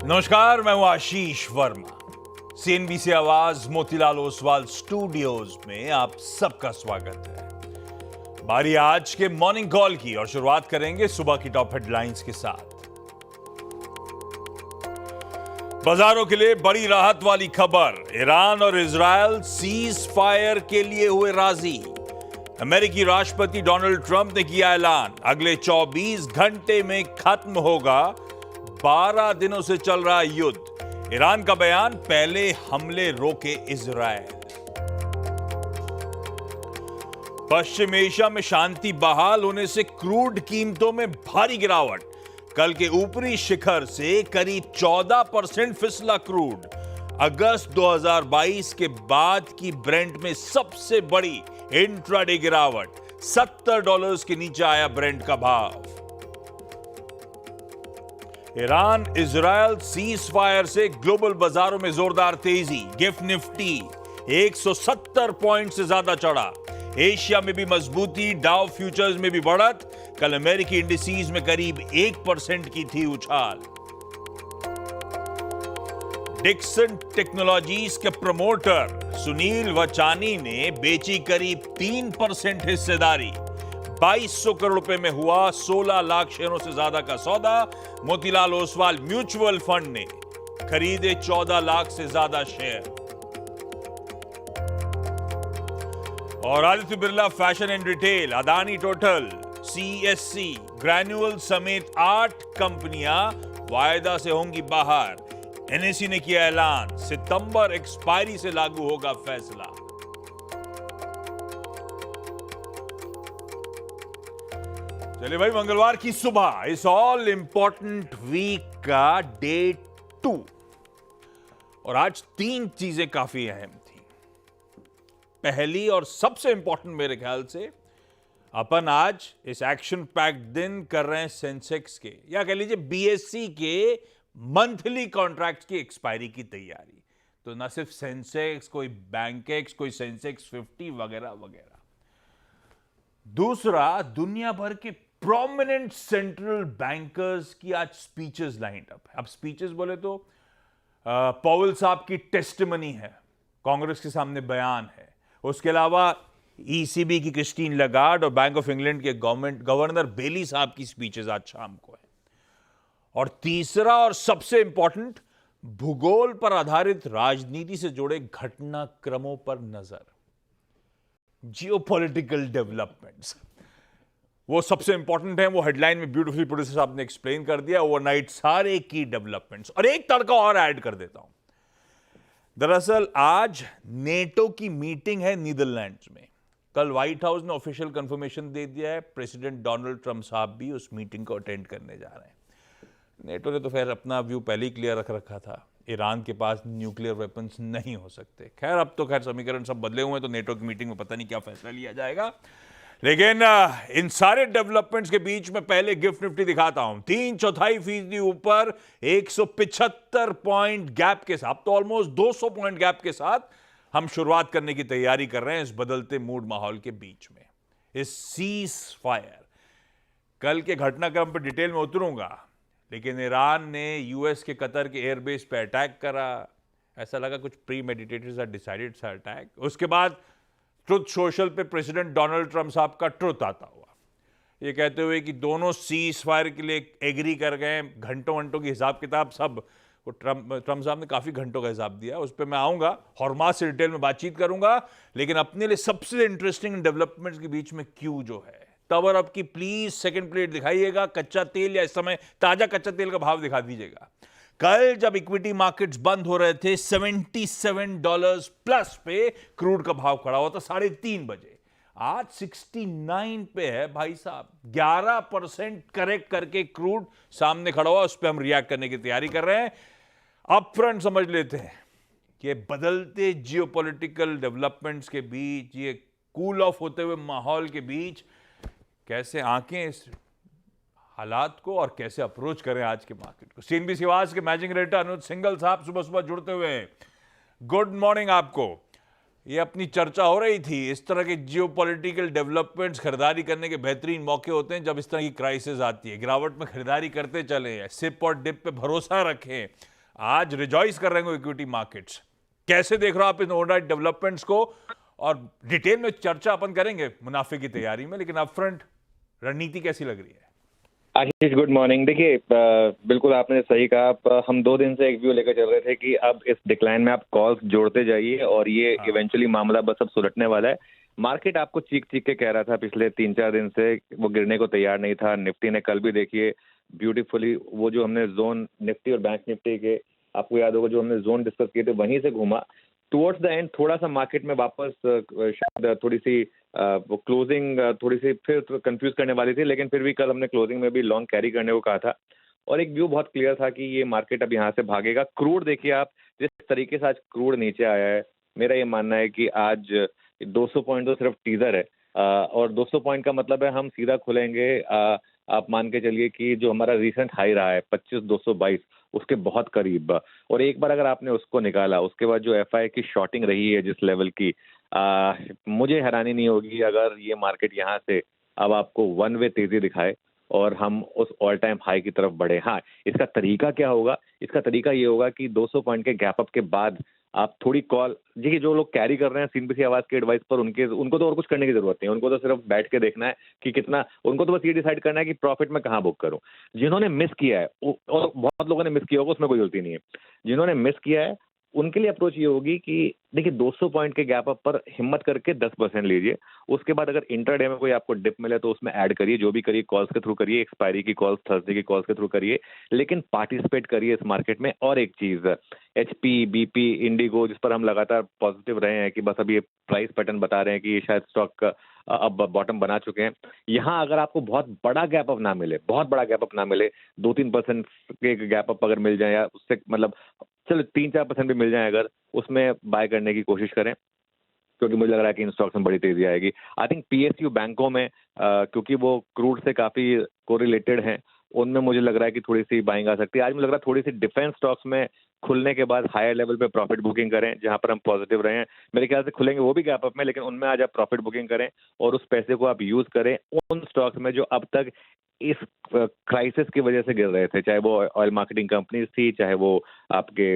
नमस्कार, मैं हूं आशीष वर्मा। सीएनबीसी आवाज मोतीलाल ओसवाल स्टूडियोज में आप सबका स्वागत है। बारी आज के मॉर्निंग कॉल की और शुरुआत करेंगे सुबह की टॉप हेडलाइंस के साथ। बाजारों के लिए बड़ी राहत वाली खबर, ईरान और इजरायल सीज फायर के लिए हुए राजी। अमेरिकी राष्ट्रपति डोनाल्ड ट्रंप ने किया ऐलान, अगले 24 घंटे में खत्म होगा 12 दिनों से चल रहा युद्ध। ईरान का बयान, पहले हमले रोके इजरायल। पश्चिम एशिया में शांति बहाल होने से क्रूड कीमतों में भारी गिरावट। कल के ऊपरी शिखर से करीब 14% फिसला क्रूड। अगस्त 2022 के बाद की ब्रेंट में सबसे बड़ी इंट्राडे गिरावट। $70 के नीचे आया ब्रेंट का भाव। ईरान इजरायल सीज फायर से ग्लोबल बाजारों में जोरदार तेजी। गिफ्ट निफ्टी 170 पॉइंट से ज्यादा चढ़ा। एशिया में भी मजबूती, डाउ फ्यूचर्स में भी बढ़त। कल अमेरिकी इंडिसेज में करीब 1% की थी उछाल। डिक्सन टेक्नोलॉजीज के प्रमोटर सुनील वचानी ने बेची करीब 3% हिस्सेदारी। 2200 करोड़ रुपए में हुआ 16 लाख शेयरों से ज्यादा का सौदा। मोतीलाल ओसवाल म्यूचुअल फंड ने खरीदे 14 लाख से ज्यादा शेयर। और Aditya Birla fashion and retail, Adani Total, CSC, Granules समेत 8 कंपनियां वायदा से होंगी बाहर। एनएसई ने किया ऐलान, सितंबर एक्सपायरी से लागू होगा फैसला। चलिए भाई, मंगलवार की सुबह इस ऑल इंपॉर्टेंट वीक का डे 2, और आज 3 चीजें काफी अहम थी। पहली और सबसे इंपॉर्टेंट मेरे ख्याल से, अपन आज इस एक्शन पैक्ड दिन कर रहे हैं सेंसेक्स के, या कह लीजिए बीएससी के मंथली कॉन्ट्रैक्ट की एक्सपायरी की तैयारी। तो ना सिर्फ सेंसेक्स, कोई बैंकेक्स, कोई सेंसेक्स 50 वगैरह वगैरह। दूसरा, दुनिया भर के प्रोमिनेंट सेंट्रल बैंकर्स की आज स्पीचेस लाइंड अप है। अब स्पीचेस बोले तो पॉवेल साहब की टेस्टिमनी है, कांग्रेस के सामने बयान है। उसके अलावा ईसीबी की क्रिस्टीन लगार्ड और बैंक ऑफ इंग्लैंड के गवर्नर बेली साहब की स्पीचेस आज शाम को है। और तीसरा और सबसे इंपॉर्टेंट, भूगोल पर आधारित राजनीति से जुड़े घटनाक्रमों पर नजर। जियोपॉलिटिकल डेवलपमेंट्स वो सबसे इंपॉर्टेंट है। वो हेडलाइन में ब्यूटीफुली प्रोड्यूसर साहब ने एक्सप्लेन कर दिया, ओवरनाइट सारे की डेवलपमेंट्स। और एक तड़का और ऐड कर देता हूं। दरअसल आज नेटो की मीटिंग है नीदरलैंड्स में। कल व्हाइट हाउस ने ऑफिशियल कंफर्मेशन दे दिया है, प्रेसिडेंट डोनाल्ड ट्रंप साहब भी उस मीटिंग को अटेंड करने जा रहे हैं। नेटो ने तो खैर अपना व्यू पहले ही क्लियर रख रखा था, ईरान के पास न्यूक्लियर वेपन्स नहीं हो सकते। खैर अब तो खैर समीकरण सब बदले हुए हैं, तो नेटो की मीटिंग में पता नहीं क्या फैसला लिया जाएगा। लेकिन इन सारे डेवलपमेंट्स के बीच में पहले गिफ्ट निफ्टी दिखाता हूं। 3/4% ऊपर, 175 पॉइंट गैप के साथ, तो ऑलमोस्ट 200 पॉइंट गैप के साथ हम शुरुआत करने की तैयारी कर रहे हैं इस बदलते मूड माहौल के बीच में। इस सीज फायर, कल के घटनाक्रम पर डिटेल में उतरूंगा, लेकिन ईरान ने यूएस के कतर के एयरबेस पे अटैक करा। ऐसा लगा कुछ प्री मेडिटेटेड सा डिसाइडेड सा अटैक। उसके बाद ट्रुथ सोशल पे प्रेसिडेंट डोनाल्ड ट्रंप साहब का ट्रुथ आता हुआ, ये कहते हुए कि दोनों सीज फायर के लिए एग्री कर गए। घंटों घंटों की हिसाब किताब सब वो ट्रंप साहब ने काफी घंटों का हिसाब दिया, उस पर मैं आऊंगा, हॉर्मास से डिटेल में बातचीत करूंगा। लेकिन अपने लिए सबसे इंटरेस्टिंग डेवलपमेंट्स के बीच में क्यू जो है, तवर अप की प्लीज सेकंड प्लेट दिखाइएगा। कच्चा तेल, या इस समय ताजा कच्चा तेल का भाव दिखा दीजिएगा। कल जब इक्विटी मार्केट्स बंद हो रहे थे, $77 प्लस पे क्रूड का भाव खड़ा हुआ था 3:30 बजे। आज 69 पे है भाई साहब। 11% करेक्ट करके क्रूड सामने खड़ा हुआ, उस पर हम रिएक्ट करने की तैयारी कर रहे हैं। अप फ्रंट समझ लेते हैं कि बदलते जियोपॉलिटिकल डेवलपमेंट्स के बीच, ये कूल ऑफ होते हुए माहौल के बीच कैसे आंकें इस हालात को और कैसे अप्रोच करें आज के मार्केट को। सीएनबीसी आवाज के मैनेजिंग डायरेक्टर अनुज सिंघल साहब सुबह सुबह जुड़ते हुए हैं। गुड मॉर्निंग आपको। ये अपनी चर्चा हो रही थी, इस तरह के जियोपॉलिटिकल डेवलपमेंट्स खरीदारी करने के बेहतरीन मौके होते हैं जब इस तरह की क्राइसिस आती है। गिरावट में खरीदारी करते चले, सिप और डिप पे भरोसा रखें। आज रिजॉइस कर रहे हैं इक्विटी मार्केट्स। कैसे देख रहे हो आप इन ओवरनाइट डेवलपमेंट्स को? और डिटेल में चर्चा अपन करेंगे मुनाफे की तैयारी में, लेकिन अपफ्रंट रणनीति कैसी लग रही है? आशीष, गुड मॉर्निंग। देखिए, बिल्कुल आपने सही कहा। हम 2 दिन से एक व्यू लेकर चल रहे थे कि अब इस डिक्लाइन में आप कॉल्स जोड़ते जाइए और ये इवेंचुअली मामला बस अब सुलटने वाला है। मार्केट आपको चीख चीख के कह रहा था पिछले 3-4 दिन से, वो गिरने को तैयार नहीं था। निफ्टी ने कल भी देखिए ब्यूटीफुली वो जो हमने जोन निफ्टी और बैंक निफ्टी के, आपको याद होगा जो हमने जोन डिस्कस किए थे, वहीं से घूमा। टुवर्ड्स द एंड थोड़ा सा मार्केट में वापस शायद थोड़ी सी वो क्लोजिंग थोड़ी सी फिर कंफ्यूज करने वाली थी, लेकिन फिर भी कल हमने क्लोजिंग में भी लॉन्ग कैरी करने को कहा था और एक व्यू बहुत क्लियर था कि ये मार्केट अब यहाँ से भागेगा। क्रूड देखिए आप, जिस तरीके से आज क्रूड नीचे आया है, मेरा ये मानना है कि आज 200 पॉइंट तो सिर्फ टीजर है। और 200 पॉइंट का मतलब है हम सीधा खुलेंगे, आप मान के चलिए कि जो हमारा रिसेंट हाई रहा है 25,222, उसके बहुत करीब। और एक बार अगर आपने उसको निकाला, उसके बाद जो एफआई की शॉर्टिंग रही है जिस लेवल की, मुझे हैरानी नहीं होगी अगर ये मार्केट यहाँ से अब आपको वन वे तेजी दिखाए और हम उस ऑल टाइम हाई की तरफ बढ़े। हाँ, इसका तरीका क्या होगा? इसका तरीका ये होगा कि 200 पॉइंट के गैप अप के बाद आप थोड़ी कॉल, देखिए जो लोग कैरी कर रहे हैं सीनबीसी आवाज के एडवाइस पर, उनको तो और कुछ करने की जरूरत नहीं है। उनको तो सिर्फ बैठ के देखना है कि कितना, उनको तो बस ये डिसाइड करना है कि प्रॉफिट में कहाँ बुक करूं। जिन्होंने मिस किया है, और बहुत लोगों ने मिस किया होगा, उसमें कोई गलती नहीं है, जिन्होंने मिस किया है उनके लिए अप्रोच ये होगी कि देखिए 200 पॉइंट के गैप अप पर हिम्मत करके 10% लीजिए। उसके बाद अगर इंटरडे में कोई आपको डिप मिले तो उसमें ऐड करिए, जो भी करिए कॉल्स के थ्रू करिए, एक्सपायरी की कॉल्स, थर्सडे की कॉल्स के थ्रू करिए, लेकिन पार्टिसिपेट करिए इस मार्केट में। और एक चीज, एचपी, बीपी, इंडिगो, जिस पर हम लगातार पॉजिटिव रहे हैं कि बस अभी ये प्राइस पैटर्न बता रहे हैं कि ये शायद स्टॉक अब बॉटम बना चुके हैं। यहाँ अगर आपको बहुत बड़ा गैप अप ना मिले, बहुत बड़ा गैप अप ना मिले, 2-3% के गैप अप अगर मिल जाए, या उससे मतलब चलो 3-4% भी मिल जाए, अगर उसमें बाय करने की कोशिश करें, क्योंकि मुझे लग रहा है कि इन स्टॉक्स में बड़ी तेजी आएगी। आई थिंक पीएसयू बैंकों में, क्योंकि वो क्रूड से काफी कोरिलेटेड हैं, उनमें मुझे लग रहा है कि थोड़ी सी बाइंग आ सकती है। आज मुझे लग रहा है थोड़ी सी डिफेंस स्टॉक्स में खुलने के बाद हायर लेवल पे प्रॉफिट बुकिंग करें, जहां पर हम पॉजिटिव रहे हैं। मेरे ख्याल से खुलेंगे वो भी गैप अप में, लेकिन उनमें आज आप प्रॉफिट बुकिंग करें और उस पैसे को आप यूज करें उन स्टॉक्स में जो अब तक इस क्राइसिस की वजह से गिर रहे थे, चाहे वो ऑयल मार्केटिंग कंपनीज थी, चाहे वो आपके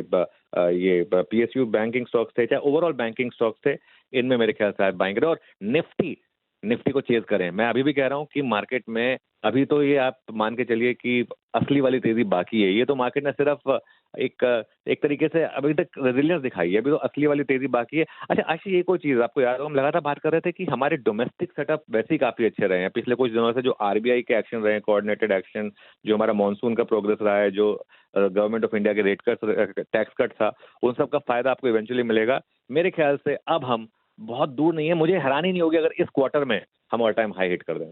ये पीएसयू बैंकिंग स्टॉक्स थे, चाहे ओवरऑल बैंकिंग स्टॉक्स थे। इनमें मेरे ख्याल से आप बाइंग करें और निफ्टी निफ्टी को चेज करें। मैं अभी भी कह रहा हूं कि मार्केट में अभी तो ये आप मान के चलिए कि असली वाली तेजी बाकी है। ये तो मार्केट ने सिर्फ एक एक तरीके से अभी तक रेजिलियंस दिखाई है, अभी तो असली वाली तेजी बाकी है। अच्छा आशीष, ये कोई चीज आपको याद हो, हम लगातार बात कर रहे थे कि हमारे डोमेस्टिक सेटअप वैसे ही काफी अच्छे रहे हैं पिछले कुछ दिनों से। जो आरबीआई के एक्शन रहे हैं, कोऑर्डिनेटेड एक्शन, जो हमारा मानसून का प्रोग्रेस रहा है, जो गवर्नमेंट ऑफ इंडिया के रेट कट, टैक्स कट था, उन सब का फायदा आपको इवेंचुअली मिलेगा। मेरे ख्याल से अब हम बहुत दूर नहीं है, मुझे हैरानी नहीं होगी अगर इस क्वार्टर में हम ऑल टाइम हाई हिट कर दें।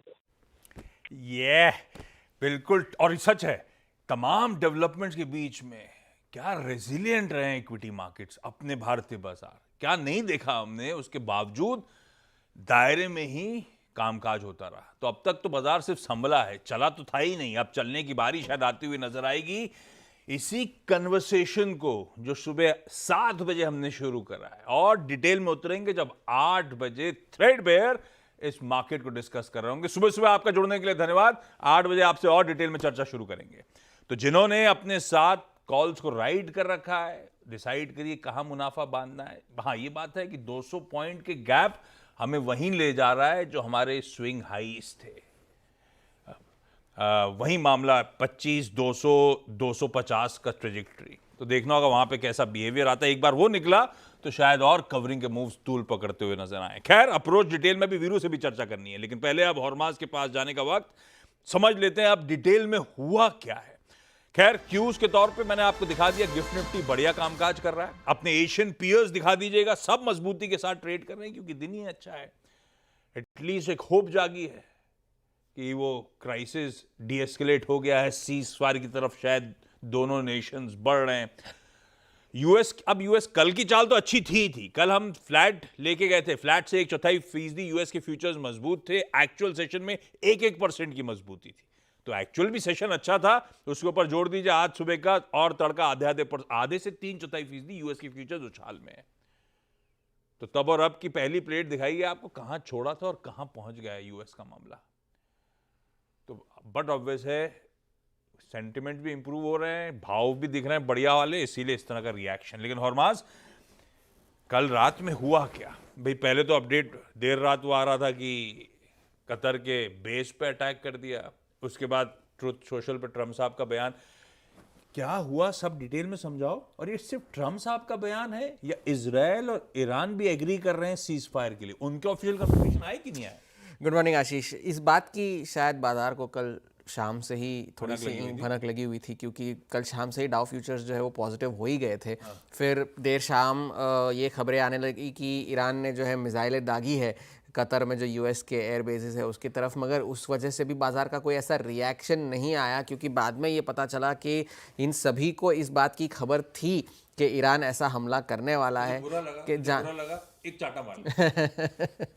ये बिल्कुल, और सच है, तमाम डेवलपमेंट्स के बीच में क्या रेजिलिएंट रहे हैं इक्विटी मार्केट्स, अपने भारतीय बाजार। क्या नहीं देखा हमने, उसके बावजूद दायरे में ही कामकाज होता रहा। तो अब तक तो बाजार सिर्फ संभला है, चला तो था ही नहीं। अब चलने की बारी शायद आती हुई नजर आएगी। इसी कन्वर्सेशन को जो सुबह 7 बजे हमने शुरू करा है, और डिटेल में उतरेंगे जब 8 बजे थ्रेडबेयर इस मार्केट को डिस्कस कर रहे होंगे। सुबह सुबह आपका जुड़ने के लिए धन्यवाद। 8 बजे आपसे और डिटेल में चर्चा शुरू करेंगे। तो जिन्होंने अपने साथ कॉल्स को राइड कर रखा है, डिसाइड करिए कहां मुनाफा बांधना है। हाँ, ये बात है कि 200 पॉइंट के गैप हमें वहीं ले जा रहा है जो हमारे स्विंग हाईस थे। वही मामला 25, 200, 250 का ट्रेजेक्ट्री, तो देखना होगा वहां पे कैसा बिहेवियर आता है। एक बार वो निकला तो शायद और कवरिंग के मूव्स टूल पकड़ते हुए नजर आए। खैर, अप्रोच डिटेल में भी वीरू से भी चर्चा करनी है, लेकिन पहले अब हॉर्मास के पास जाने का वक्त। समझ लेते हैं अब डिटेल में हुआ क्या है। खैर, क्यूज के तौर पे मैंने आपको दिखा दिया, गिफ्ट निफ्टी बढ़िया कामकाज कर रहा है। अपने एशियन पीयर्स दिखा दीजिएगा, सब मजबूती के साथ ट्रेड कर रहे हैं, क्योंकि दिन ही अच्छा है। एटलीस्ट एक होप जागी है कि वो क्राइसिस डीएस्केलेट हो गया है, सीज फायर की तरफ शायद दोनों नेशंस बढ़ रहे हैं। यूएस कल की चाल तो अच्छी थी। कल हम फ्लैट लेके गए थे, फ्लैट से 1/4% यूएस के फ्यूचर्स मजबूत थे। एक्चुअल सेशन में 1% की मजबूती थी। तो एक्चुअल भी सेशन अच्छा था, उसके ऊपर जोड़ दीजिए आज सुबह का और तड़का आधे से 3/4% यूएस के फ्यूचर्स उछाल में है। तो तब और अब की पहली प्लेट दिखाई है आपको, कहां छोड़ा था और कहां पहुंच गया यूएस का मामला। तो बट ऑब्वियस है, सेंटिमेंट भी इंप्रूव हो रहे हैं, भाव भी दिख रहे हैं बढ़िया वाले, इसीलिए इस तरह का रिएक्शन। लेकिन हरमास, कल रात में हुआ क्या भाई? पहले तो अपडेट देर रात वो आ रहा था कि कतर के बेस पे अटैक कर दिया, उसके बाद ट्रुथ सोशल पे ट्रम्प साहब का बयान। क्या हुआ, सब डिटेल में समझाओ। और ये सिर्फ ट्रम्प साहब का बयान है या इजराइल और ईरान भी एग्री कर रहे हैं सीज फायर के लिए? उनके ऑफिशियल कंफर्मेशन आए कि नहीं आए? गुड मॉर्निंग आशीष। इस बात की शायद बाजार को कल शाम से ही थोड़ी सी भनक लगी हुई थी, क्योंकि कल शाम से ही डाउ फ्यूचर्स जो है वो पॉजिटिव हो ही गए थे। फिर देर शाम ये खबरें आने लगी कि ईरान ने जो है मिसाइलें दागी है कतर में जो यूएस के एयर बेसिस है उसकी तरफ, मगर उस वजह से भी बाजार का कोई ऐसा रिएक्शन नहीं आया, क्योंकि बाद में ये पता चला कि इन सभी को इस बात की खबर थी कि ईरान ऐसा हमला करने वाला है। कि बुरा लगा, एक चाटा मार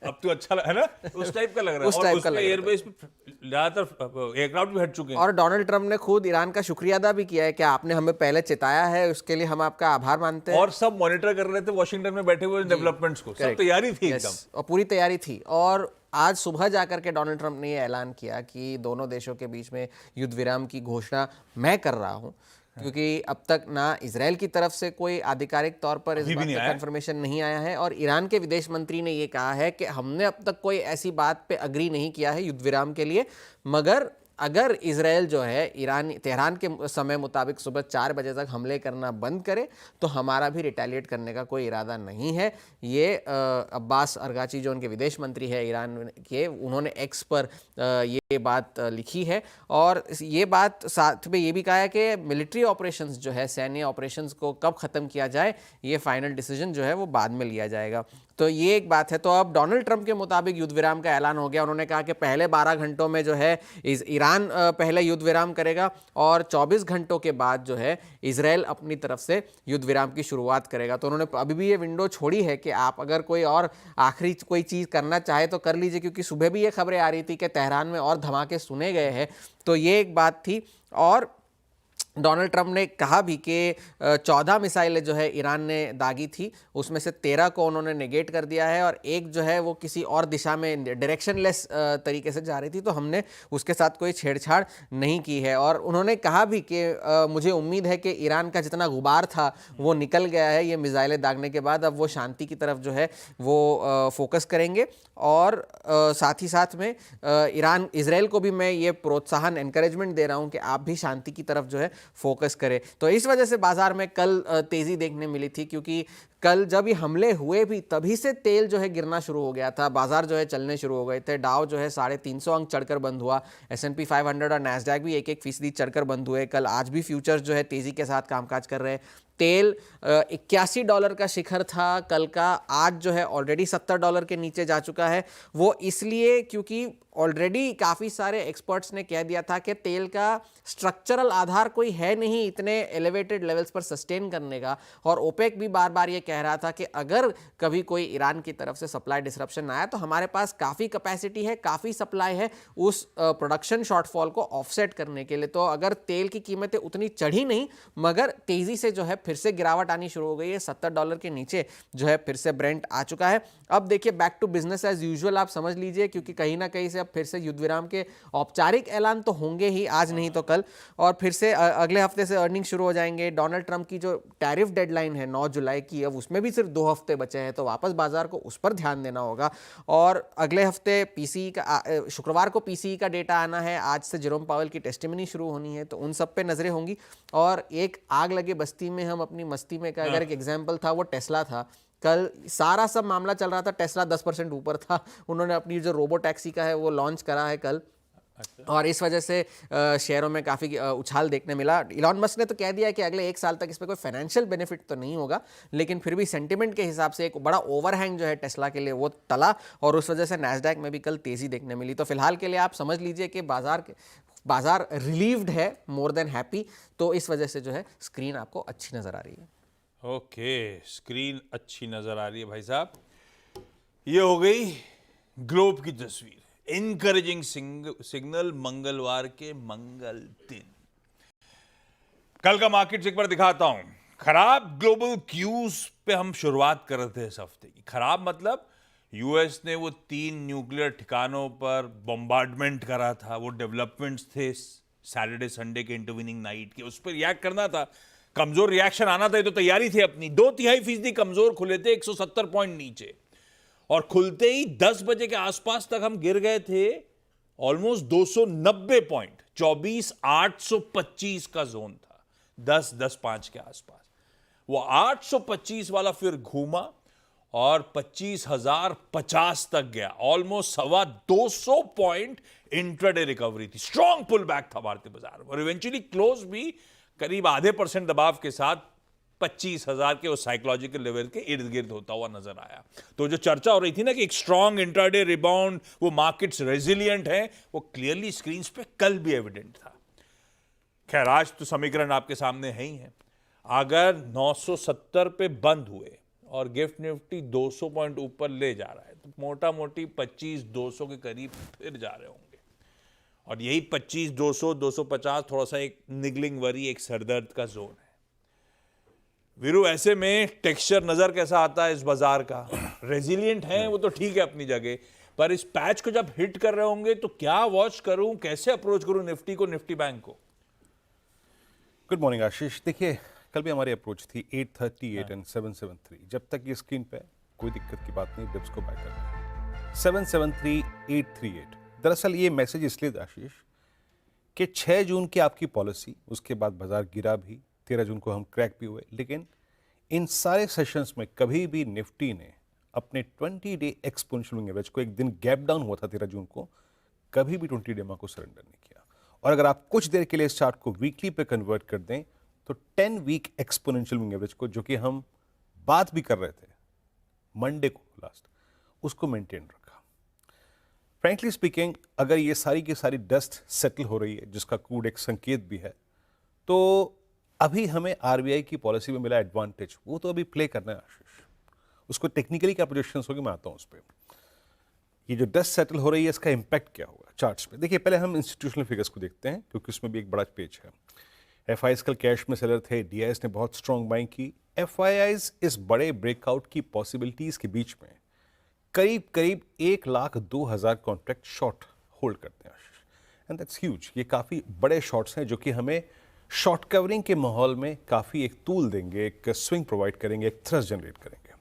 अब तो अच्छा है ना, उस टाइप का लग रहा है। उस टाइप का लग रहा है। एयरबेस पे ज्यादातर एयरक्राफ्ट भी हट चुके हैं। और डोनाल्ड ट्रंप ने खुद ईरान का शुक्रिया अदा भी किया है कि आपने हमें पहले चेताया है, उसके लिए हम आपका आभार मानते हैं। और सब मॉनिटर कर रहे थे वॉशिंगटन में बैठे हुए डेवलपमेंट्स को, सब तैयारी थी एकदम, और पूरी तैयारी थी। और आज सुबह जाकर के डोनाल्ड ट्रंप ने ये ऐलान किया कि दोनों देशों के बीच में युद्ध विराम की घोषणा मैं कर रहा हूं, क्योंकि अब तक ना इजराइल की तरफ से कोई आधिकारिक तौर पर इस बात का कंफर्मेशन नहीं आया है, और ईरान के विदेश मंत्री ने ये कहा है कि हमने अब तक कोई ऐसी बात पे अग्री नहीं किया है युद्ध विराम के लिए, मगर अगर इजराइल जो है ईरान तेहरान के समय मुताबिक सुबह 4 बजे तक हमले करना बंद करे तो हमारा भी रिटेलिएट करने का कोई इरादा नहीं है। ये अब्बास अरगाची जो उनके विदेश मंत्री है ईरान के, उन्होंने एक्स पर ये बात लिखी है। और ये बात साथ में ये भी कहा है कि मिलिट्री ऑपरेशंस जो है, सैन्य ऑपरेशंस को कब ख़त्म किया जाए ये फाइनल डिसीजन जो है वो बाद में लिया जाएगा। तो ये एक बात है। तो अब डोनाल्ड ट्रंप के मुताबिक युद्ध विराम का ऐलान हो गया। उन्होंने कहा कि पहले 12 घंटों में जो है ईरान पहले युद्ध विराम करेगा और 24 घंटों के बाद जो है इजराइल अपनी तरफ से युद्ध विराम की शुरुआत करेगा। तो उन्होंने अभी भी ये विंडो छोड़ी है कि आप अगर कोई और आखिरी कोई चीज़ करना चाहे तो कर लीजिए, क्योंकि सुबह भी ये खबरें आ रही थी कि तेहरान में और धमाके सुने गए हैं। तो ये एक बात थी। और डोनाल्ड ट्रंप ने कहा भी कि 14 मिसाइलें जो है ईरान ने दागी थी, उसमें से 13 को उन्होंने नेगेट कर दिया है, और एक जो है वो किसी और दिशा में डायरेक्शनलेस तरीके से जा रही थी, तो हमने उसके साथ कोई छेड़छाड़ नहीं की है। और उन्होंने कहा भी कि मुझे उम्मीद है कि ईरान का जितना गुबार था वो निकल गया है ये मिसाइलें दागने के बाद, अब वो शांति की तरफ जो है वो फोकस करेंगे। और साथ ही साथ में इजराइल को भी मैं ये प्रोत्साहन एनकरेजमेंट दे रहा हूँ कि आप भी शांति की तरफ जो है फोकस करें। तो इस वजह से बाजार में कल तेजी देखने मिली थी, क्योंकि कल जब ये हमले हुए भी तभी से तेल जो है गिरना शुरू हो गया था, बाजार जो है चलने शुरू हो गए थे। डाउ जो है 350 अंक चढ़कर बंद हुआ, S&P 500 और नैस्डैक भी 1-1% चढ़कर बंद हुए कल। आज भी फ्यूचर्स जो है तेजी के साथ कामकाज कर रहे हैं। तेल $81 का शिखर था कल का, आज जो है ऑलरेडी $70 के नीचे जा चुका है। वो इसलिए क्योंकि ऑलरेडी काफ़ी सारे एक्सपर्ट्स ने कह दिया था कि तेल का स्ट्रक्चरल आधार कोई है नहीं इतने एलिवेटेड लेवल्स पर सस्टेन करने का। और ओपेक भी बार बार ये कह रहा था कि अगर कभी कोई ईरान की तरफ से सप्लाई डिसरप्शन आया तो हमारे पास काफ़ी कैपेसिटी है, काफ़ी सप्लाई है उस प्रोडक्शन शॉर्टफॉल को ऑफसेट करने के लिए। तो अगर तेल की कीमतें उतनी चढ़ी नहीं, मगर तेज़ी से जो है फिर से गिरावट आनी शुरू हो गई है। $70 के नीचे जो है फिर से ब्रेंट आ चुका है। अब देखिए back to business as usual आप समझ लीजिए, क्योंकि कहीं ना कहीं से अब फिर से युद्ध विराम के औपचारिक ऐलान तो होंगे ही, आज नहीं तो कल, और फिर से अगले हफ्ते से अर्निंग शुरू हो जाएंगे। डोनाल्ड ट्रंप की जो टैरिफ डेडलाइन है 9 जुलाई की, अब उसमें भी सिर्फ 2 हफ्ते बचे हैं, तो वापस बाजार को उस पर ध्यान देना होगा। और अगले हफ्ते पीसीई का शुक्रवार को पीसीई का डेटा आना है, आज से जेरोम पावेल की टेस्टिमनी शुरू होनी है, तो उन सब पे नजरें होंगी। और एक आग लगे बस्ती में हम अपनी मस्ती में का अगर एक एग्जाम्पल था वो टेस्ला था। कल सारा सब मामला चल रहा था, टेस्ला 10% ऊपर था। उन्होंने अपनी जो रोबो टैक्सी का है वो लॉन्च करा है कल। अच्छा। और इस वजह से शेयरों में काफ़ी उछाल देखने मिला। इलॉन मस्क ने तो कह दिया कि अगले 1 साल तक इसमें कोई फाइनेंशियल बेनिफिट तो नहीं होगा, लेकिन फिर भी सेंटिमेंट के हिसाब से एक बड़ा ओवरहैंग जो है टेस्ला के लिए वो टला, और उस वजह से नैस्डैक में भी कल तेज़ी देखने मिली। तो फिलहाल के लिए आप समझ लीजिए कि बाजार रिलीव्ड है, मोर देन हैप्पी। तो इस वजह से जो है स्क्रीन आपको अच्छी नज़र आ रही है। ओके, स्क्रीन अच्छी नजर आ रही है भाई साहब। ये हो गई ग्लोब की तस्वीर, इनकरेजिंग सिग्नल मंगलवार के मंगल दिन। कल का मार्केट एक बार दिखाता हूं। खराब ग्लोबल क्यूज पे हम शुरुआत कर रहे थे इस हफ्ते की। खराब मतलब यूएस ने वो 3 न्यूक्लियर ठिकानों पर बॉम्बार्डमेंट करा था, वो डेवलपमेंट्स थे सैटरडे संडे के इंटरविनिंग नाइट के, उस पर रिएक्ट करना था, कमजोर रिएक्शन आना था, ये तो तैयारी थी अपनी। 2/3% कमजोर खुले थे, 170 पॉइंट नीचे, और खुलते ही 10 बजे के आसपास तक हम गिर गए थे ऑलमोस्ट 290 पॉइंट। 24,825 का जोन था 10-5 के आसपास। वो 825 वाला फिर घूमा और 25,050 तक गया, ऑलमोस्ट 225 पॉइंट इंट्राडे रिकवरी थी। स्ट्रॉन्ग पुल बैक था भारतीय बाजार में, और इवेंचुअली क्लोज भी करीब आधे % दबाव के साथ 25,000 के उस साइकोलॉजिकल लेवल के इर्द गिर्द होता हुआ नजर आया। तो जो चर्चा हो रही थी ना कि एक स्ट्रॉन्ग इंट्राडे रिबाउंड, वो मार्केट्स रेजिलिएंट हैं, वो क्लियरली स्क्रीन पे कल भी एविडेंट था। खैर, आज तो समीकरण आपके सामने है ही है। अगर 970 पे बंद हुए और गिफ्ट निफ्टी 200 पॉइंट ऊपर ले जा रहा है, तो मोटा मोटी 25,200 के करीब फिर जा रहे होंगे, और यही 25,200 250 थोड़ा सा एक निगलिंग वरी, एक सरदर्द का जोन है। वीरू, ऐसे में टेक्सचर नजर कैसा आता है इस बाजार का? रेजिलिएंट है वो तो ठीक है अपनी जगह, पर इस पैच को जब हिट कर रहे होंगे तो क्या वॉच करूं, कैसे अप्रोच करूं निफ्टी को, निफ्टी बैंक को? गुड मॉर्निंग आशीष। देखिए, कल भी हमारी अप्रोच थी 838 एंड 773। जब तक ये स्क्रीन पे कोई दिक्कत की बात नहीं, डिप्स को बाय करना। 773 838। दरअसल ये मैसेज इसलिए था आशीष कि 6 जून की आपकी पॉलिसी, उसके बाद बाजार गिरा भी, 13 जून को हम क्रैक भी हुए, लेकिन इन सारे सेशंस में कभी भी निफ्टी ने अपने 20 डे एक्सपोनेंशियल एवरेज को, एक दिन गैप डाउन हुआ था 13 जून को, कभी भी 20 डे को सरेंडर नहीं किया। और अगर आप कुछ देर के लिए इस चार्ट को वीकली पे कन्वर्ट कर दें तो 10 वीक एक्सपोनेंशियल एवरेज को, जो कि हम बात भी कर रहे थे मंडे को लास्ट, उसको मेंटेन रखा। फ्रैंकली स्पीकिंग, अगर ये सारी की सारी डस्ट सेटल हो रही है, जिसका क्रूड एक संकेत भी है, तो अभी हमें आरबीआई की पॉलिसी में मिला एडवांटेज, वो तो अभी प्ले करना है आशीष। उसको टेक्निकली क्या प्रोजेक्शंस होगी, मैं आता हूं उस पर। ये जो डस्ट सेटल हो रही है, इसका इंपैक्ट क्या होगा चार्ट्स पे? देखिए, पहले हम इंस्टीट्यूशनल फिगर्स को देखते हैं, क्योंकि उसमें भी एक बड़ा पेज है। एफआईआईज कल कैश में सेलर थे, डीआईएस ने बहुत स्ट्रॉन्ग बाइंग की। एफआईआईज इस बड़े ब्रेकआउट की पॉसिबिलिटीज के बीच में करीब करीब 1,02,000 कॉन्ट्रैक्ट शॉर्ट होल्ड करते हैं आशीष, एंड दैट्स ह्यूज। ये काफी बड़े शॉर्ट्स हैं, जो कि हमें शॉर्ट कवरिंग के माहौल में काफी एक टूल देंगे, एक स्विंग प्रोवाइड करेंगे, एक थ्रस्ट जनरेट करेंगे।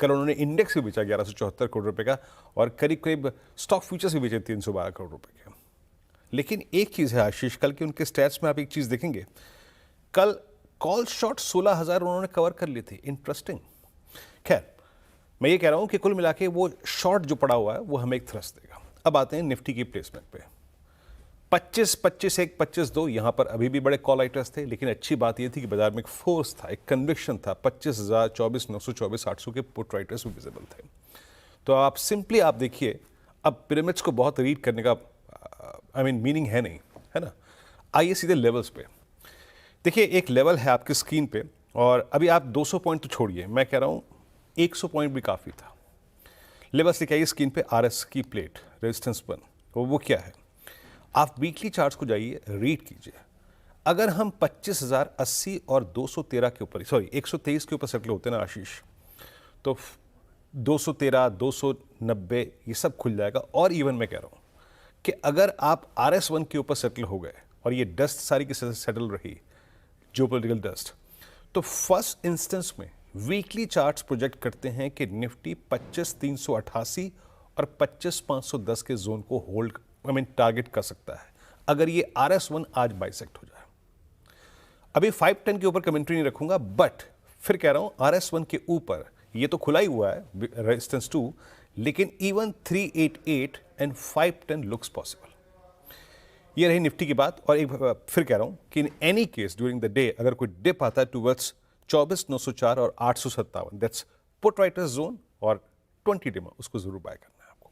कल उन्होंने इंडेक्स भी बेचा 1174 करोड़ रुपए का, और करीब करीब स्टॉक फ्यूचर्स भी बेचे 312 करोड़ रुपए के। लेकिन एक चीज है आशीष, कल के उनके स्टैट्स में आप एक चीज देखेंगे, कल कॉल शॉर्ट 16,000 उन्होंने कवर कर लिए थे। इंटरेस्टिंग। खैर, मैं ये कह रहा हूं कि कुल मिला के वो शॉर्ट जो पड़ा हुआ है वो हमें एक थ्रस्ट देगा। अब आते हैं निफ्टी की प्लेसमेंट पे। 25-25-1 25-2, यहां पर अभी भी बड़े कॉल राइटर्स थे, लेकिन अच्छी बात यह थी कि बाजार में एक फोर्स था, एक कन्विक्शन था। 25,000, 24,924, 800 के पुट राइटर्स भी विजिबल थे। तो आप सिंपली आप देखिए, अब पिरामिड्स को बहुत रीड करने का मीनिंग है नहीं, है ना। आइए सीधे लेवल्स पे देखिए। एक लेवल है आपकी स्क्रीन पे, और अभी आप 200 पॉइंट तो छोड़िए, मैं कह रहा हूं 100 पॉइंट भी काफी था। लेवल्स लिखे आइए स्क्रीन पे, आरएस की प्लेट रेजिस्टेंस 1, वो क्या है? आप वीकली चार्ट्स को जाइए, रीड कीजिए। अगर हम 25,080 और 213 के ऊपर, सॉरी 123 के ऊपर सेटल होते ना आशीष, तो 213, 290 ये सब खुल जाएगा। और इवन मैं कह रहा हूं कि अगर आप RS1 के ऊपर सेटल हो गए और ये डस्ट सारी की सेटल रही, जियोपॉलिटिकल डस्ट, तो फर्स्ट इंस्टेंस में वीकली चार्ट्स प्रोजेक्ट करते हैं कि निफ्टी 25,388 और 25,510 के जोन को होल्ड टारगेट कर सकता है, अगर ये RS1 आज बाइसेक्ट हो जाए। अभी 510 के ऊपर कमेंट्री नहीं रखूंगा, बट फिर कह रहा हूं RS1 के ऊपर ये तो खुला ही हुआ है रेजिस्टेंस 2, लेकिन इवन 388 एंड 510 लुक्स पॉसिबल। ये रही निफ्टी की बात। और एक फिर कह रहा हूं कि in any case during the day अगर कोई डिप आता है टुवर्ड्स 24,904 और 857, दैट्स पुट राइटर्स जोन, और 20 डे में उसको जरूर बाय करना है आपको।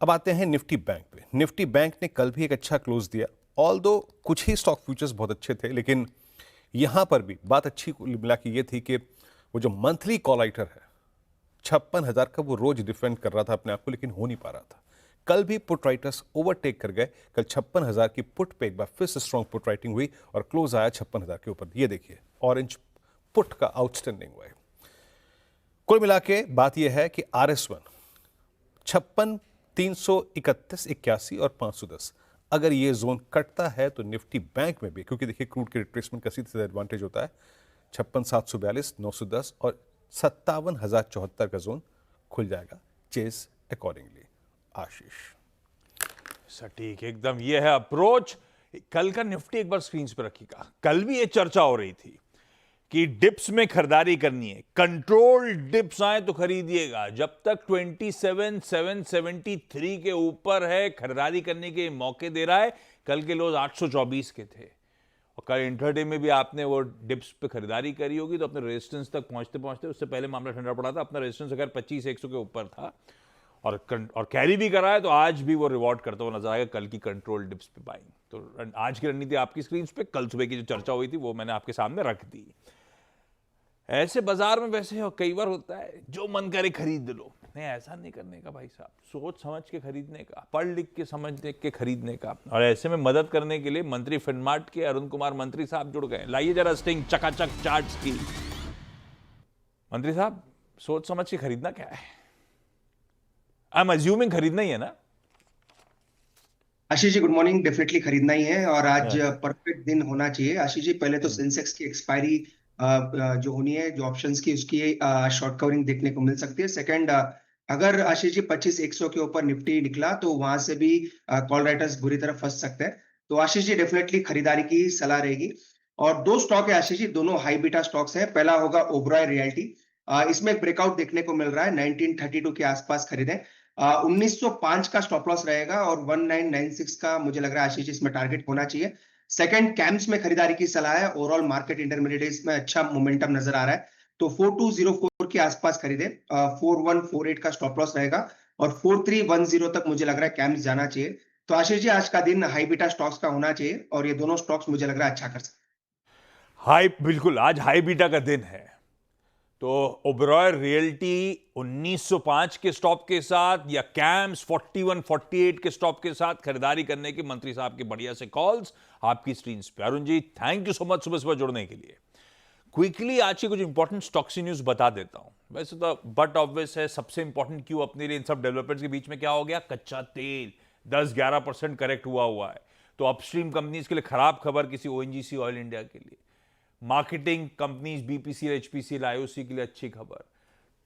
अब आते हैं निफ्टी बैंक पे। निफ्टी बैंक ने कल भी एक अच्छा क्लोज दिया, ऑल्दो कुछ ही स्टॉक फ्यूचर्स बहुत अच्छे थे, लेकिन यहां पर भी बात अच्छी मिला कि ये थी कि वो जो मंथली कॉल राइटर है 56,000 का, वो रोज डिफेंड कर रहा था अपने आप को, लेकिन हो नहीं पा रहा था। कल भी पुट राइटर्स ओवरटेक कर गए। कल 56,000 की पुट पे एक बार फिर से स्ट्रॉन्ग पुट राइटिंग हुई और क्लोज आया 56,000 के ऊपर। ये देखिए, ऑरेंज पुट का आउटस्टैंडिंग हुआ है। कुल मिला के बात यह है कि RS1 56,331, 81 और 510 अगर ये जोन कटता है तो निफ्टी बैंक में भी, क्योंकि देखिए क्रूड के रिट्रेसमेंट का सीधे एडवांटेज होता है, 56,742, 910 और 57,074 का जोन खुल जाएगा। Chase accordingly. आशीष। सटीक एकदम, ये है अप्रोच। कल का निफ्टी एक बार स्क्रीन पे रखिएगा। कल भी ये चर्चा हो रही थी कि डिप्स में खरीदारी करनी है, कंट्रोल डिप्स आए तो खरीदिएगा। जब तक 27,773 के ऊपर है, खरीदारी करने के मौके दे रहा है। कल के लोज 824 के थे और कल इंटरडे में भी आपने वो डिप्स पे खरीदारी करी होगी तो अपने रेजिस्टेंस तक पहुंचते पहुंचते, उससे पहले मामला ठंडा पड़ा था, अपना रेजिस्टेंस अगर 25,100 के ऊपर था और कैरी भी करा है तो आज भी वो रिवॉर्ड करता हुआ नजर आएगा कल की कंट्रोल डिप्स पे बाइंग। तो आज की रणनीति आपकी स्क्रीन पे, कल सुबह की जो चर्चा हुई थी वो मैंने आपके सामने रख दी। ऐसे बाजार में वैसे कई बार होता है जो मन करे खरीद लो, नहीं ऐसा नहीं करने का भाई साहब, सोच समझ के खरीदने का, पढ़ लिख के समझ देख के खरीदने का। और ऐसे में मदद करने के लिए मंत्री फिनमार्ट के अरुण कुमार मंत्री साहब जुड़ गए। लाइए जरा स्टिंग चकाचक चार्ट्स की। मंत्री साहब, सोच समझ के खरीदना क्या है? आई एम अज्यूमिंग खरीदना ही है ना? Ashish ji good morning. Definitely खरीदना ही है और आज परफेक्ट दिन होना चाहिए। आशीष जी पहले तो सेंसेक्स की एक्सपायरी जो होनी है, जो ऑप्शंस की, उसकी शॉर्ट कवरिंग देखने को मिल सकती है। सेकंड, अगर आशीष जी 25,100 के ऊपर निफ्टी निकला तो वहां से भी कॉल राइटर्स बुरी तरह फंस सकते हैं। तो आशीष जी डेफिनेटली खरीदारी की सलाह रहेगी। और दो स्टॉक है आशीष जी, दोनों हाई बीटा स्टॉक्स हैं। पहला होगा ओबरॉय रियल्टी। इसमें एक ब्रेकआउट देखने को मिल रहा है, 1932 के आसपास खरीदें। 1905 का स्टॉप लॉस रहेगा और 1996 का मुझे लग रहा है आशीष जी इसमें टारगेट होना चाहिए। सेकंड, कैम्स में खरीदारी की सलाह है। ओवरऑल मार्केट इंटरमीडिएट्स में अच्छा मोमेंटम नजर आ रहा है तो 4204 के आसपास खरीदे। 4148 का स्टॉप लॉस रहेगा और 4310 तक मुझे लग रहा है कैम्स जाना चाहिए। तो आशीष जी आज का दिन हाई बीटा स्टॉक्स का होना चाहिए और ये दोनों स्टॉक्स मुझे लग रहा है अच्छा कर सकते हैं। हाई, बिल्कुल आज हाई बीटा का दिन है। तो ओबरॉय रियल्टी 1905 के स्टॉप के साथ या कैम्स 4148 के स्टॉप के साथ खरीदारी करने के मंत्री साहब के बढ़िया से कॉल्स आपकी स्क्रीन पे। Arun ji thank you so much सुबह सुबह जुड़ने के लिए। क्विकली आज की कुछ इंपॉर्टेंट स्टॉक्स न्यूज बता देता हूं। वैसे तो बट ऑब्वियस है, सबसे इंपॉर्टेंट क्यों अपने लिए इन सब डेवलपमेंट्स के बीच में क्या हो गया, कच्चा तेल 10-11% करेक्ट हुआ है। तो अपस्ट्रीम कंपनीज के लिए खराब खबर, किसी ओएनजीसी ऑयल इंडिया के लिए। Marketing companies BPCL, HPCL, IOC के लिए अच्छी खबर।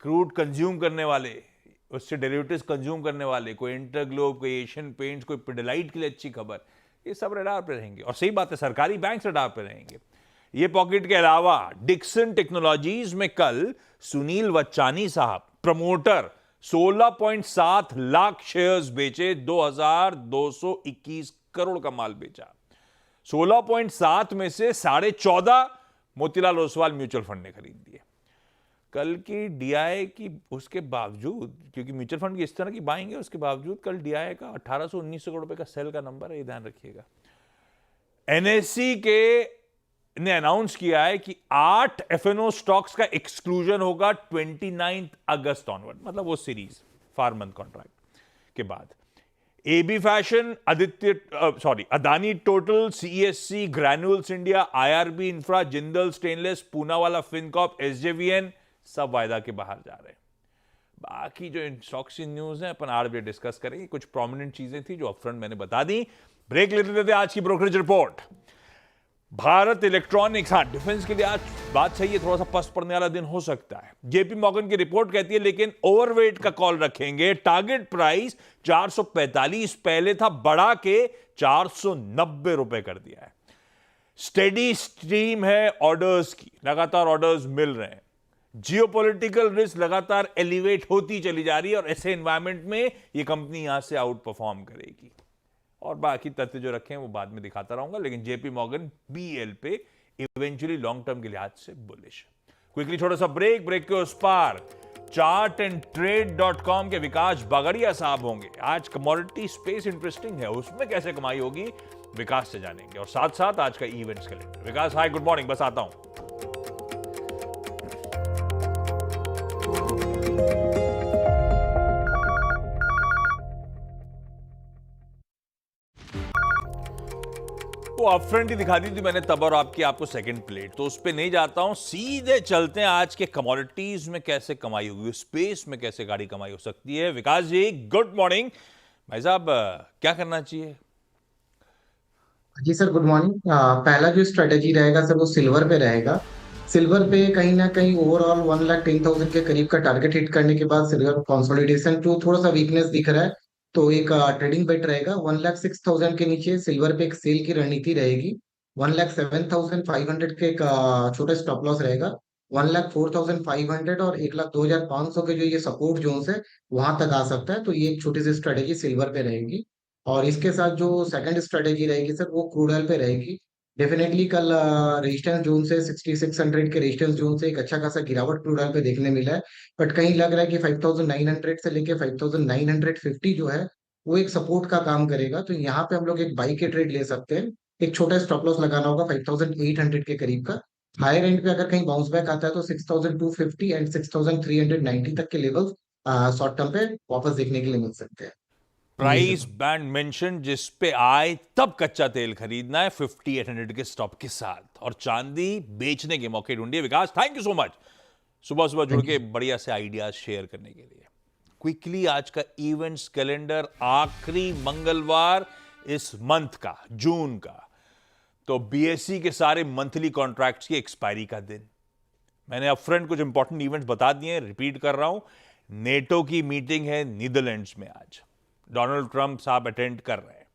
क्रूड कंज्यूम करने वाले, उससे डेरिवेटिव्स कंज्यूम करने वाले, कोई इंटरग्लोब, कोई एशियन पेंट्स, कोई पिडिलाइट के लिए अच्छी खबर। ये सब रडार पे रहेंगे और सही बात है, सरकारी बैंक रडार पे रहेंगे। ये पॉकेट के अलावा डिक्सन टेक्नोलॉजीज में कल सुनील वच्चानी साहब प्रमोटर 16.7 लाख शेयर्स बेचे, 2221 करोड़ का माल बेचा। 16.7 में से 14.5 मोतीलाल ओसवाल म्यूचुअल फंड ने खरीद दिए। कल की डीआई की, उसके बावजूद, क्योंकि म्यूचुअल फंड की इस तरह की बाइंग है, उसके बावजूद कल डीआई का 1800-1900 करोड़ रुपए का सेल का नंबर है, ये ध्यान रखिएगा। एनएससी के ने अनाउंस किया है कि 8 एफएनओ स्टॉक्स का एक्सक्लूजन होगा 29 अगस्त ऑनवर्ड, मतलब वो सीरीज फार मंथ कॉन्ट्रैक्ट के बाद। AB Fashion, Adani Total, CSC, Granules India, IRB Infra, Jindal Stainless, Poonawalla Fincorp, SJVN सब वायदा के बाहर जा रहे हैं। बाकी जो स्टॉक्स की न्यूज है अपन 8 बजे डिस्कस करेंगे। कुछ प्रोमिनेंट चीजें थी जो अपफ्रंट मैंने बता दी। ब्रेक लेते थे आज की ब्रोकरेज रिपोर्ट। भारत इलेक्ट्रॉनिक्स, हाँ डिफेंस के लिए आज बात सही है, थोड़ा सा पस्त पड़ने वाला दिन हो सकता है। जेपी मॉर्गन की रिपोर्ट कहती है लेकिन ओवरवेट का कॉल रखेंगे। टारगेट प्राइस 445 पहले था, बढ़ा के 490 रुपए कर दिया है। स्टेडी स्ट्रीम है ऑर्डर्स की, लगातार ऑर्डर्स मिल रहे हैं। जियोपॉलिटिकल रिस्क लगातार एलिवेट होती चली जा रही है और ऐसे एनवायरमेंट में ये कंपनी यहां से आउट परफॉर्म करेगी। और बाकी तथ्य जो रखे हैं वो बाद में दिखाता रहूंगा, लेकिन जेपी मॉर्गन बीएल पे इवेंचुअली लॉन्ग टर्म के लिहाज से बुलिश। क्विकली थोड़ा सा ब्रेक के उस पार chartandtrade.com के विकास बागड़िया साहब होंगे। आज कमोडिटी स्पेस इंटरेस्टिंग है, उसमें कैसे कमाई होगी विकास से जानेंगे, और साथ साथ आज का इवेंट्स कैलेंडर। विकास हाय, गुड मॉर्निंग, बस आता हूं। वो अपफ्रंट ही दिखा दी थी मैंने तब, और आपको सेकंड प्लेट, तो उस पे नहीं जाता हूं, सीधे चलते हैं आज के कमोडिटीज में कैसे कमाई होगी, स्पेस में कैसे गाड़ी कमाई हो सकती है। विकास जी गुड मॉर्निंग। भाई साहब क्या करना चाहिए, जी सर, गुड मॉर्निंग। पहला जो स्ट्रेटेजी रहेगा सर वो सिल्वर पे रहेगा। सिल्वर पे कहीं ना कहीं ओवरऑल 1,10,000 के करीब का टारगेट हिट करने के बाद सिल्वर कंसोलिडेशन टू थोड़ा सा वीकनेस दिख रहा है। तो एक ट्रेडिंग बेट रहेगा 1,06,000 के नीचे सिल्वर पे एक सेल की रणनीति रहेगी। 1,07,500 के एक छोटा स्टॉप लॉस रहेगा। 1,04,500 और 1,02,500 के जो ये सपोर्ट जोन है वहां तक आ सकता है। तो ये एक छोटी सी स्ट्रेटेजी सिल्वर पे रहेगी। और इसके साथ जो सेकंड स्ट्रेटेजी रहेगी सर वो क्रूड ऑयल पे रहेगी। डेफिनेटली कल रेजिस्टेंस जोन से 6,600 के रेजिस्टेंस जोन से एक अच्छा खासा गिरावट क्रूड ऑयल पे देखने मिला है। बट कहीं लग रहा है कि 5,900 से लेके 5,950 जो है वो एक सपोर्ट का काम करेगा। तो यहाँ पे हम लोग एक बाई के ट्रेड ले सकते हैं। एक छोटा स्टॉप लॉस लगाना होगा 5,800 के करीब का। हायर एंड पे अगर कहीं बाउंस बैक आता है तो 6,250 एंड 6,390 तक के लेवल शॉर्ट टर्म पे वापस देखने के लिए मिल सकते हैं। जी प्राइस सर। बैंड मेंशन जिस पे आए तब कच्चा तेल खरीदना है 5800 के स्टॉप के साथ, और चांदी बेचने के मौके ढूंढिए। विकास, थैंक यू सो मच सुबह सुबह जुड़ के बढ़िया से आइडियाज शेयर करने के लिए। क्विकली आज का इवेंट्स कैलेंडर, आखिरी मंगलवार इस मंथ का, जून का, तो बीएसई के सारे मंथली कॉन्ट्रैक्ट्स की एक्सपायरी का दिन। मैंने अपफ्रंट कुछ इंपॉर्टेंट इवेंट्स बता दिए हैं, रिपीट कर रहा हूं। नेटो की मीटिंग है नीदरलैंड्स में आज, डोनाल्ड ट्रंप साहब अटेंड कर रहे हैं।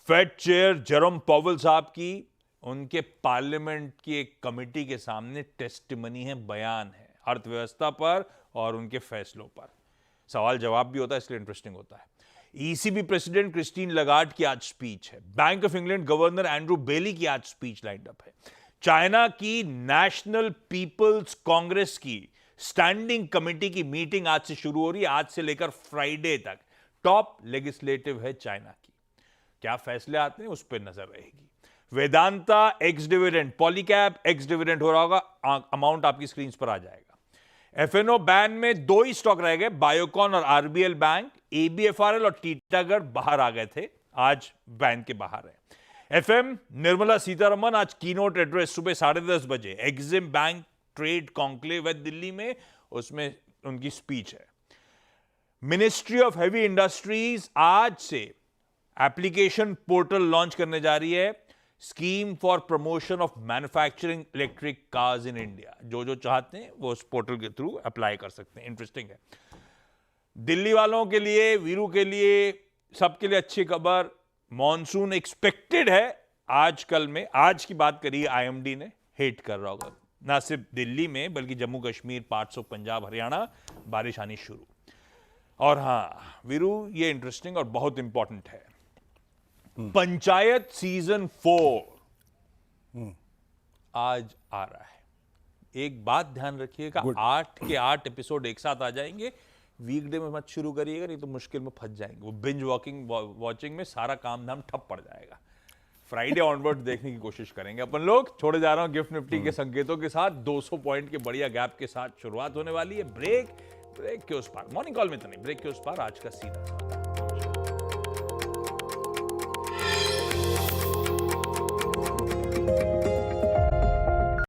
फेड चेयर जेरोम पॉवेल साहब की, उनके पार्लियामेंट की एक कमेटी के सामने टेस्टिमनी है, बयान है अर्थव्यवस्था पर और उनके फैसलों पर। सवाल जवाब भी होता है, इसलिए इंटरेस्टिंग होता है। ईसीबी प्रेसिडेंट क्रिस्टीन लगार्ड की आज स्पीच है। Bank of England governor Andrew Bailey की आज स्पीच लाइंड अप है। चाइना की नेशनल पीपल्स कांग्रेस की स्टैंडिंग कमेटी की मीटिंग आज से शुरू हो रही है, आज से लेकर फ्राइडे तक। टॉप लेजिस्लेटिव है चाइना की, क्या फैसले आते हैं उस पर नजर रहेगी। Vedanta x dividend, Polycab x dividend हो रहा होगा, अमाउंट आपकी स्क्रीन पर आ जाएगा। एफएनओ बैन में दो ही स्टॉक रह गए, बायोकॉन और आरबीएल बैंक। एबीएफआरएल और टीटागढ़ बाहर आ गए थे, आज बैन के बाहर है। एफएम निर्मला सीतारमन आज कीनोट एड्रेस सुबह 10:30 बजे, एग्जिम बैंक ट्रेड कॉन्क्लेव है दिल्ली में, उसमें उनकी स्पीच है। मिनिस्ट्री ऑफ हेवी इंडस्ट्रीज आज से एप्लीकेशन पोर्टल लॉन्च करने जा रही है, scheme for promotion of manufacturing electric cars in India. जो जो चाहते हैं वो उस पोर्टल के थ्रू अप्लाई कर सकते हैं। इंटरेस्टिंग है। दिल्ली वालों के लिए, वीरू के लिए, सबके लिए अच्छी खबर, मॉनसून एक्सपेक्टेड है आज कल में। आज की बात करिए, आईएमडी ने हिट कर रहा होगा, ना सिर्फ दिल्ली में बल्कि जम्मू कश्मीर, पार्ट्स ऑफ पंजाब, हरियाणा बारिश आनी शुरू। और हां वीरू, ये इंटरेस्टिंग और बहुत इंपॉर्टेंट है, पंचायत सीजन 4 आज आ रहा है। एक बात ध्यान रखिएगा, 8 के 8 एपिसोड एक साथ आ जाएंगे। वीकडे में मत शुरू करिएगा, नहीं तो मुश्किल में फंस जाएंगे। वो बिंज वॉचिंग में सारा काम धाम ठप पड़ जाएगा। फ्राइडे ऑनवर्ड देखने की कोशिश करेंगे अपन लोग। छोड़े जा रहा हूं गिफ्ट निफ्टी के संकेतों के साथ। 200 पॉइंट के बढ़िया गैप के साथ शुरुआत होने वाली है। ब्रेक के उस पार, मॉर्निंग कॉल में तो नहीं, ब्रेक के उस पार आज का सीधा।